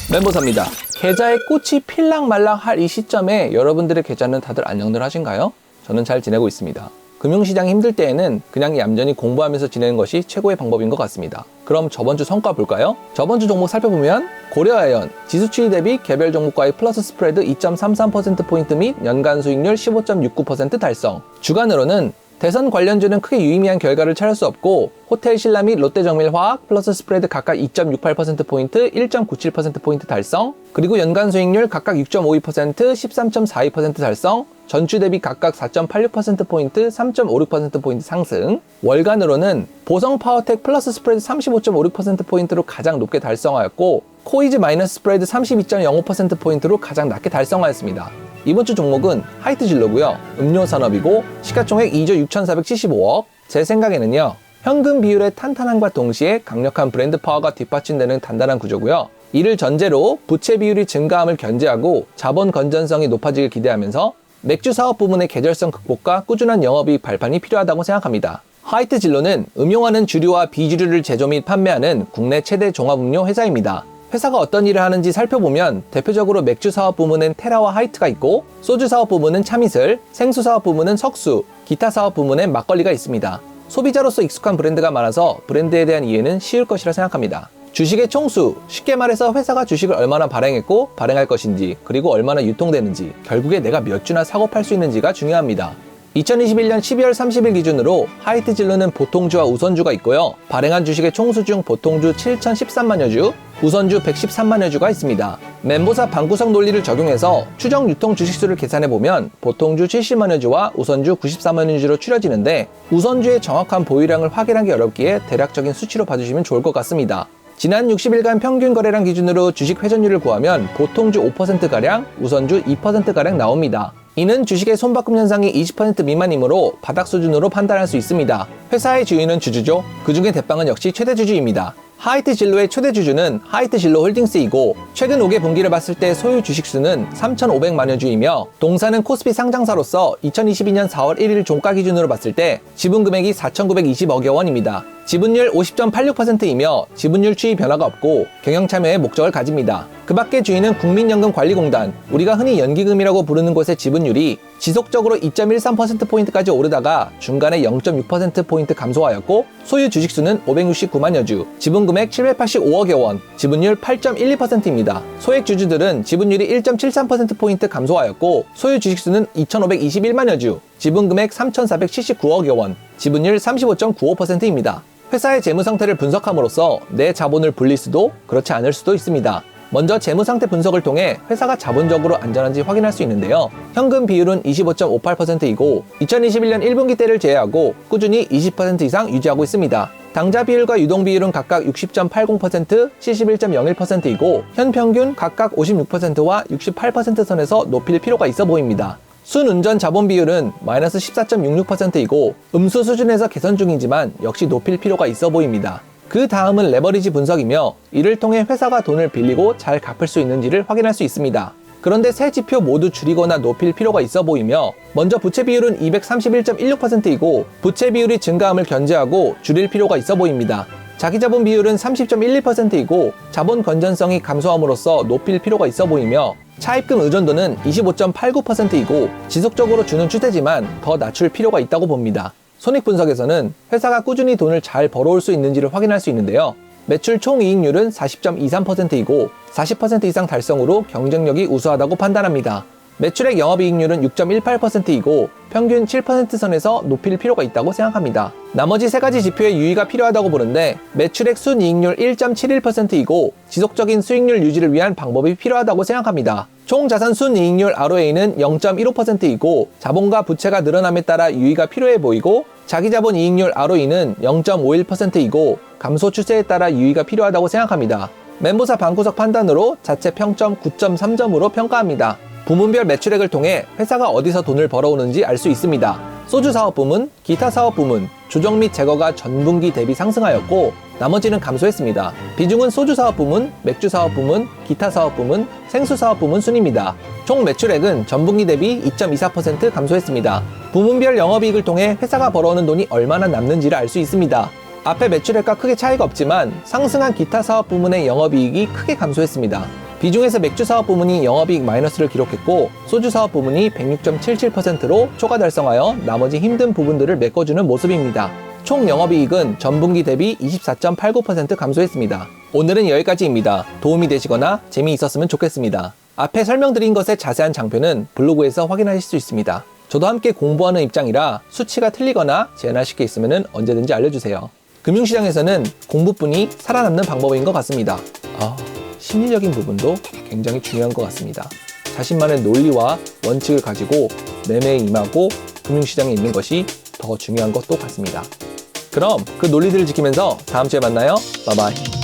멤버사입니다. 계좌에 꽃이 필랑말랑 할 이 시점에 여러분들의 계좌는 다들 안녕들 하신가요? 저는 잘 지내고 있습니다. 금융시장이 힘들 때에는 그냥 얌전히 공부하면서 지내는 것이 최고의 방법인 것 같습니다. 그럼 저번주 성과 볼까요? 저번주 종목 살펴보면 고려아연, 지수 추이 대비 개별 종목과의 플러스 스프레드 2.33%포인트 및 연간 수익률 15.69% 달성. 주간으로는 대선 관련주는 크게 유의미한 결과를 찾을 수 없고 호텔 신라 및 롯데정밀화학 플러스 스프레드 각각 2.68%포인트, 1.97%포인트 달성, 그리고 연간 수익률 각각 6.52%, 13.42% 달성, 전주 대비 각각 4.86%포인트, 3.56%포인트 상승. 월간으로는 보성파워텍 플러스 스프레드 35.56%포인트로 가장 높게 달성하였고 코이즈 마이너스 스프레드 32.05%포인트로 가장 낮게 달성하였습니다. 이번 주 종목은 하이트진로고요. 음료산업이고 시가총액 2조 6,475억. 제 생각에는요. 현금 비율의 탄탄함과 동시에 강력한 브랜드 파워가 뒷받침되는 단단한 구조고요. 이를 전제로 부채 비율이 증가함을 견제하고 자본 건전성이 높아지길 기대하면서 맥주 사업 부문의 계절성 극복과 꾸준한 영업이익 발판이 필요하다고 생각합니다. 하이트진로는 음용하는 주류와 비주류를 제조 및 판매하는 국내 최대 종합음료 회사입니다. 회사가 어떤 일을 하는지 살펴보면 대표적으로 맥주 사업 부문은 테라와 하이트가 있고 소주 사업 부문은 참이슬, 생수 사업 부문은 석수, 기타 사업 부문엔 막걸리가 있습니다. 소비자로서 익숙한 브랜드가 많아서 브랜드에 대한 이해는 쉬울 것이라 생각합니다. 주식의 총수, 쉽게 말해서 회사가 주식을 얼마나 발행했고 발행할 것인지 그리고 얼마나 유통되는지 결국에 내가 몇 주나 사고 팔 수 있는지가 중요합니다. 2021년 12월 30일 기준으로 하이트진로는 보통주와 우선주가 있고요. 발행한 주식의 총수 중 보통주 7,013만여 주, 우선주 113만여 주가 있습니다. 멤버사 방구석 논리를 적용해서 추정 유통 주식수를 계산해보면 보통주 70만여 주와 우선주 94만여 주로 추려지는데 우선주의 정확한 보유량을 확인하기 어렵기에 대략적인 수치로 봐주시면 좋을 것 같습니다. 지난 60일간 평균 거래량 기준으로 주식 회전율을 구하면 보통주 5%가량, 우선주 2%가량 나옵니다. 이는 주식의 손바꿈 현상이 20% 미만이므로 바닥 수준으로 판단할 수 있습니다. 회사의 주인은 주주죠. 그 중에 대빵은 역시 최대 주주입니다. 하이트진로의 최대 주주는 하이트진로 홀딩스이고 최근 5개 분기를 봤을 때 소유 주식수는 3,500만여 주이며 동사는 코스피 상장사로서 2022년 4월 1일 종가 기준으로 봤을 때 지분금액이 4,920억여 원입니다. 지분율 50.86%이며 지분율 추이 변화가 없고 경영참여의 목적을 가집니다. 그 밖에 주인은 국민연금관리공단, 우리가 흔히 연기금이라고 부르는 곳의 지분율이 지속적으로 2.13%포인트까지 오르다가 중간에 0.6%포인트 감소하였고 소유 주식수는 569만여 주, 지분금액 785억여 원, 지분율 8.12%입니다. 소액 주주들은 지분율이 1.73%포인트 감소하였고 소유 주식수는 2,521만여 주, 지분금액 3,479억여 원, 지분율 35.95%입니다. 회사의 재무 상태를 분석함으로써 내 자본을 불릴 수도 그렇지 않을 수도 있습니다. 먼저 재무 상태 분석을 통해 회사가 자본적으로 안전한지 확인할 수 있는데요. 현금 비율은 25.58%이고 2021년 1분기 때를 제외하고 꾸준히 20% 이상 유지하고 있습니다. 당좌 비율과 유동 비율은 각각 60.80%, 71.01%이고 현 평균 각각 56%와 68% 선에서 높일 필요가 있어 보입니다. 순운전 자본 비율은 마이너스 14.66%이고 음수 수준에서 개선 중이지만 역시 높일 필요가 있어 보입니다. 그 다음은 레버리지 분석이며 이를 통해 회사가 돈을 빌리고 잘 갚을 수 있는지를 확인할 수 있습니다. 그런데 세 지표 모두 줄이거나 높일 필요가 있어 보이며 먼저 부채 비율은 231.16%이고 부채 비율이 증가함을 견제하고 줄일 필요가 있어 보입니다. 자기자본 비율은 30.12%이고 자본 건전성이 감소함으로써 높일 필요가 있어 보이며 차입금 의존도는 25.89%이고 지속적으로 주는 추세지만 더 낮출 필요가 있다고 봅니다. 손익분석에서는 회사가 꾸준히 돈을 잘 벌어올 수 있는지를 확인할 수 있는데요. 매출 총이익률은 40.23%이고 40% 이상 달성으로 경쟁력이 우수하다고 판단합니다. 매출액 영업이익률은 6.18%이고 평균 7% 선에서 높일 필요가 있다고 생각합니다. 나머지 세 가지 지표의 유의가 필요하다고 보는데 매출액 순이익률 1.71%이고 지속적인 수익률 유지를 위한 방법이 필요하다고 생각합니다. 총자산 순이익률 ROA는 0.15%이고 자본과 부채가 늘어남에 따라 유의가 필요해 보이고 자기자본 이익률 ROE는 0.51%이고 감소 추세에 따라 유의가 필요하다고 생각합니다. 멤버사 방구석 판단으로 자체 평점 9.3점으로 평가합니다. 부문별 매출액을 통해 회사가 어디서 돈을 벌어오는지 알 수 있습니다. 소주 사업 부문, 기타 사업 부문, 조정 및 제거가 전분기 대비 상승하였고 나머지는 감소했습니다. 비중은 소주 사업 부문, 맥주 사업 부문, 기타 사업 부문, 생수 사업 부문 순입니다. 총 매출액은 전분기 대비 2.24% 감소했습니다. 부문별 영업이익을 통해 회사가 벌어오는 돈이 얼마나 남는지를 알 수 있습니다. 앞에 매출액과 크게 차이가 없지만 상승한 기타 사업 부문의 영업이익이 크게 감소했습니다. 비중에서 맥주 사업 부문이 영업이익 마이너스를 기록했고 소주 사업 부문이 106.77%로 초과 달성하여 나머지 힘든 부분들을 메꿔주는 모습입니다. 총 영업이익은 전분기 대비 24.89% 감소했습니다. 오늘은 여기까지입니다. 도움이 되시거나 재미있었으면 좋겠습니다. 앞에 설명드린 것의 자세한 장표는 블로그에서 확인하실 수 있습니다. 저도 함께 공부하는 입장이라 수치가 틀리거나 제안하실 게 있으면 언제든지 알려주세요. 금융시장에서는 공부뿐이 살아남는 방법인 것 같습니다. 심리적인 부분도 굉장히 중요한 것 같습니다. 자신만의 논리와 원칙을 가지고 매매에 임하고 금융시장에 있는 것이 더 중요한 것도 같습니다. 그럼 그 논리들을 지키면서 다음 주에 만나요. 바이바이.